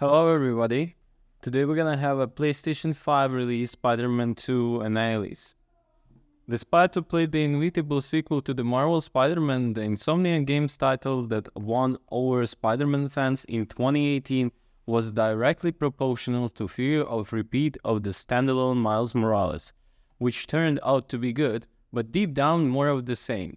Hello everybody. Today we're gonna have a PlayStation 5 release Spider-Man 2 Annihilus. Despite to play the inevitable sequel to the Marvel Spider-Man, the Insomniac Games title that won over Spider-Man fans in 2018 was directly proportional to fear of repeat of the standalone Miles Morales, which turned out to be good, but deep down more of the same.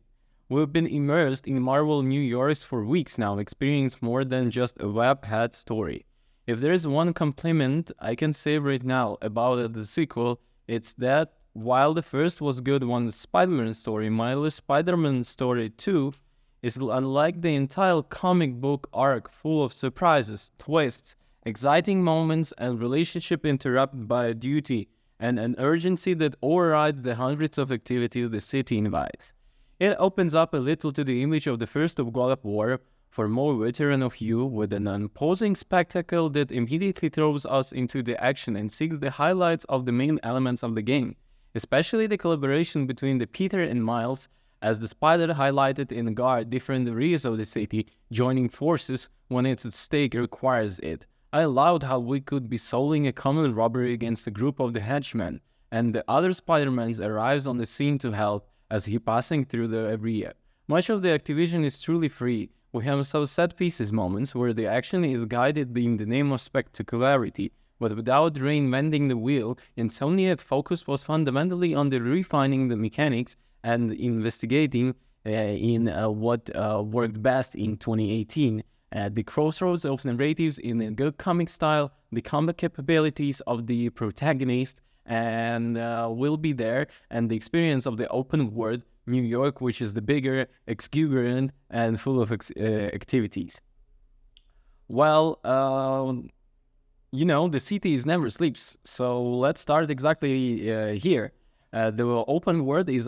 We've been immersed in Marvel New York for weeks now, experiencing more than just a web-head story. If there is one compliment I can say right now about the sequel, it's that while the first was good one Spider-Man story, Miles Spider-Man story 2 is unlike the entire comic book arc full of surprises, twists, exciting moments and relationship interrupted by a duty and an urgency that overrides the hundreds of activities the city invites. It opens up a little to the image of the first of God of War, for more veteran of you, with an imposing spectacle that immediately throws us into the action and seeks the highlights of the main elements of the game, especially the collaboration between the Peter and Miles, as the Spider highlighted in guard different areas of the city, joining forces when its stake requires it. I loved how we could be solving a common robbery against a group of the henchmen, and the other Spider-Man arrives on the scene to help as he passing through the area. Much of the activation is truly free. We have some set pieces moments where the action is guided in the name of spectacularity, but without reinventing the wheel. Insomniac focus was fundamentally on the refining the mechanics and investigating in what worked best in 2018. The crossroads of narratives in a good comic style, the combat capabilities of the protagonist, and will be there, and the experience of the open world New York, which is the bigger, exuberant, and full of activities. Well, the city is never sleeps, so let's start exactly here. The open world is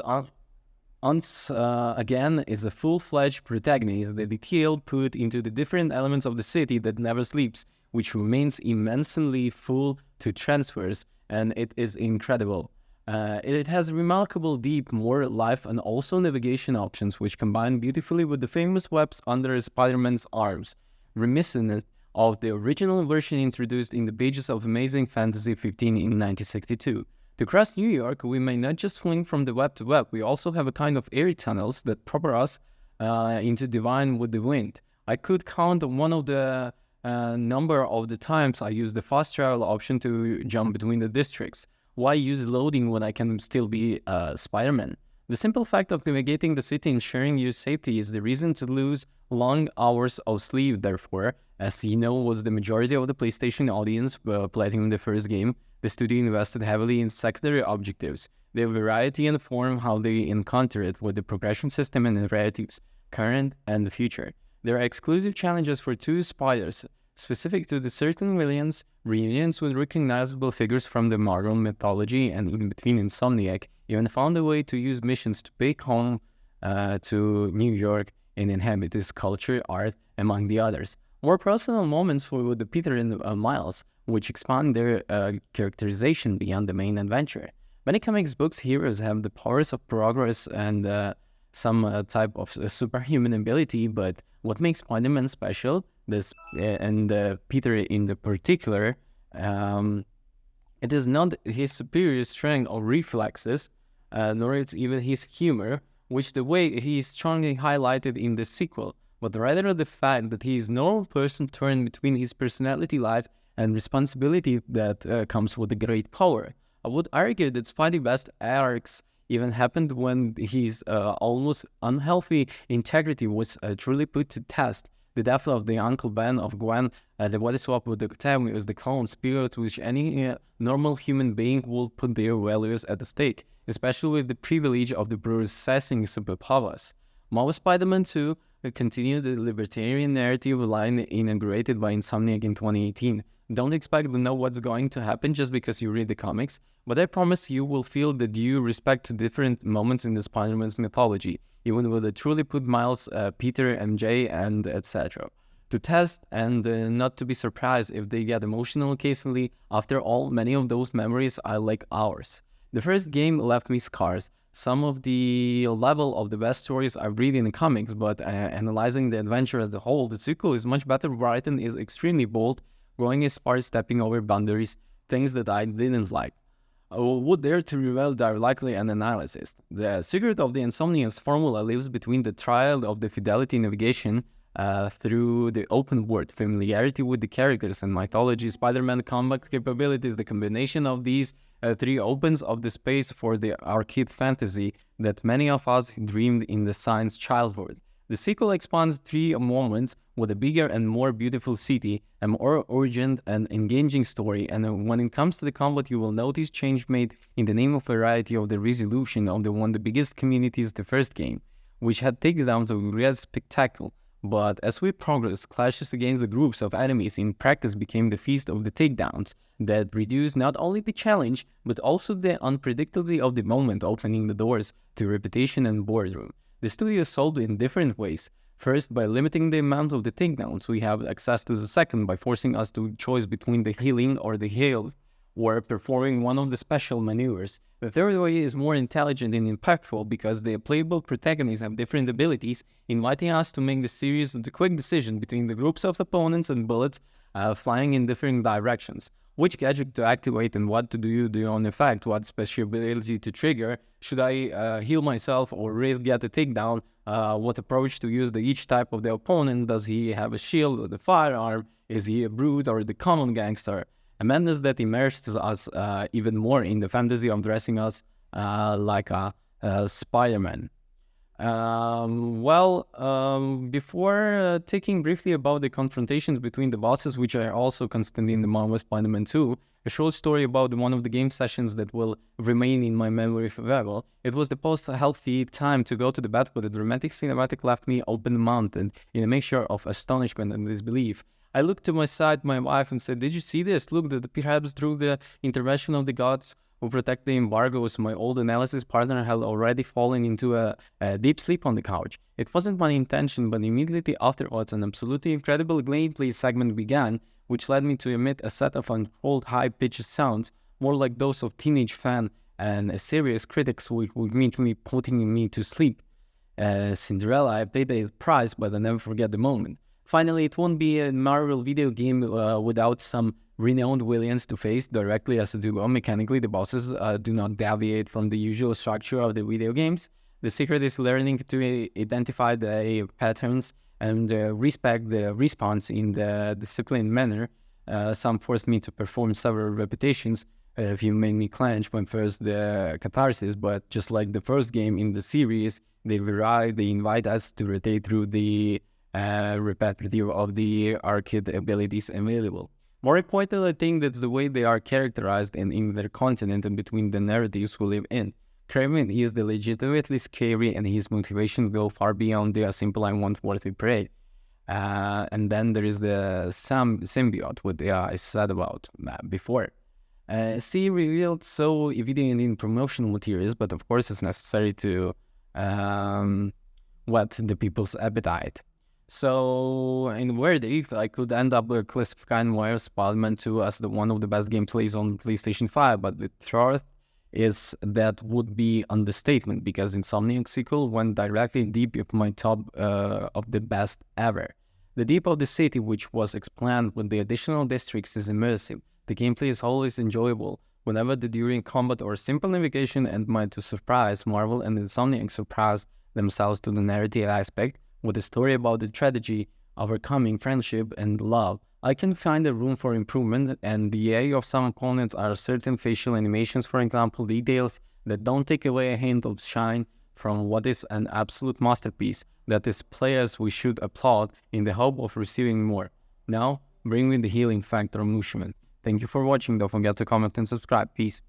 again is a full-fledged protagonist, the detail put into the different elements of the city that never sleeps, which remains immensely full to transfers, and it is incredible. It has remarkable deep more life and also navigation options which combine beautifully with the famous webs under Spider-Man's arms, reminiscent of the original version introduced in the pages of Amazing Fantasy 15 in 1962. To cross New York, we may not just swing from the web to web, we also have a kind of airy tunnels that propel us into divine with the wind. I could count one of the number of the times I used the fast travel option to jump between the districts. Why use loading when I can still be Spider-Man? The simple fact of navigating the city ensuring your safety is the reason to lose long hours of sleep. Therefore, as you know, was the majority of the PlayStation audience playing the first game, the studio invested heavily in secondary objectives, their variety and form, how they encounter it with the progression system and narratives, current and the future. There are exclusive challenges for two spiders, specific to the certain villains, reunions with recognizable figures from the Marvel mythology, and in between Insomniac even found a way to use missions to take home to New York and inhabit its culture, art, among the others. More personal moments for the Peter and Miles, which expand their characterization beyond the main adventure. Many comics books heroes have the powers of progress and some type of superhuman ability, but what makes Spider-Man special, and Peter in the particular, it is not his superior strength or reflexes, nor it's even his humor, which the way he is strongly highlighted in the sequel, but rather the fact that he is no person torn between his personality life and responsibility that comes with a great power. I would argue that Spidey's best arcs even happened when his almost unhealthy integrity was truly put to test. The death of the Uncle Ben of Gwen, the body swap with the Octavius, the clone spirit, which any normal human being would put their values at the stake, especially with the privilege of the processing superpowers. Marvel Spider-Man 2 continued the libertarian narrative line inaugurated by Insomniac in 2018. Don't expect to know what's going to happen just because you read the comics, but I promise you will feel the due respect to different moments in the Spider-Man's mythology, even with the truly put Miles, Peter, MJ, and etc. To test and not to be surprised if they get emotional occasionally. After all, many of those memories are like ours. The first game left me scars. Some of the level of the best stories I read in the comics, but analyzing the adventure as a whole, the sequel is much better written, is extremely bold, going as far as stepping over boundaries, things that I didn't like. I would dare to reveal directly an analysis. The secret of the Insomniac's formula lives between the trial of the fidelity navigation through the open world, familiarity with the characters and mythology, Spider-Man combat capabilities. The combination of these three opens up the space for the arcade fantasy that many of us dreamed in the science childhood. The sequel expands three moments with a bigger and more beautiful city, a more urgent and engaging story, and when it comes to the combat, you will notice change made in the name of variety of the resolution of the biggest communities the first game, which had takedowns of real spectacle. But as we progress, clashes against the groups of enemies in practice became the feast of the takedowns that reduced not only the challenge, but also the unpredictability of the moment, opening the doors to repetition and boredom. The studio solved in different ways. First, by limiting the amount of the takedowns we have access to. The second, by forcing us to choose between the healing or the healed, or performing one of the special maneuvers. The third way is more intelligent and impactful because the playable protagonists have different abilities, inviting us to make the series of the quick decision between the groups of opponents and bullets flying in different directions. Which gadget to activate and what to do on effect, what special ability to trigger, should I heal myself or risk get a takedown, what approach to use each type of the opponent, does he have a shield or the firearm, is he a brute or the common gangster? A madness that immerses us even more in the fantasy of dressing us like a Spider-Man. Before taking briefly about the confrontations between the bosses, which are also constant in the Marvel Spider-Man 2, a short story about one of the game sessions that will remain in my memory forever. It was the post-healthy time to go to the bed, but the dramatic cinematic left me open-mouthed and in a mixture of astonishment and disbelief. I looked to my side, my wife, and said, "Did you see this? Look, that perhaps through the intervention of the gods who protect the embargoes, my old analysis partner had already fallen into a deep sleep on the couch. It wasn't my intention, but immediately afterwards, an absolutely incredible gameplay segment began, which led me to emit a set of uncontrolled high-pitched sounds, more like those of teenage fan and serious critics which would meet me putting me to sleep. Cinderella, I paid the price, but I never forget the moment. Finally, it won't be a Marvel video game without some renowned villains to face directly as a duo. Mechanically, the bosses do not deviate from the usual structure of the video games. The secret is learning to identify the patterns and respect the response in the disciplined manner. Some forced me to perform several repetitions. A few made me clench when first the catharsis, but just like the first game in the series, they invite us to rotate through the repetitive of the arcade abilities available. More importantly, I think that's the way they are characterized and in their continent and between the narratives we live in. Kraven is the legitimately scary and his motivation go far beyond the simple I want worthy prey. And then there is the symbiote, what I said about before. See revealed so evident in promotional materials, but of course it's necessary to whet the people's appetite. So, in verdict, I could end up classifying Wire Spider-Man 2 as one of the best gameplays on PlayStation 5, but the truth is that would be understatement because Insomniac sequel went directly deep of my top of the best ever. The deep of the city, which was expanded with the additional districts, is immersive. The gameplay is always enjoyable. Whenever the during combat or simple navigation and my to surprise, Marvel and Insomniac surprised themselves to the narrative aspect, with a story about the tragedy, overcoming friendship and love. I can find a room for improvement, and the AI of some opponents are certain facial animations, for example, details that don't take away a hint of shine from what is an absolute masterpiece that as players we should applaud in the hope of receiving more. Now, bring me the healing factor of Mushman. Thank you for watching. Don't forget to comment and subscribe. Peace.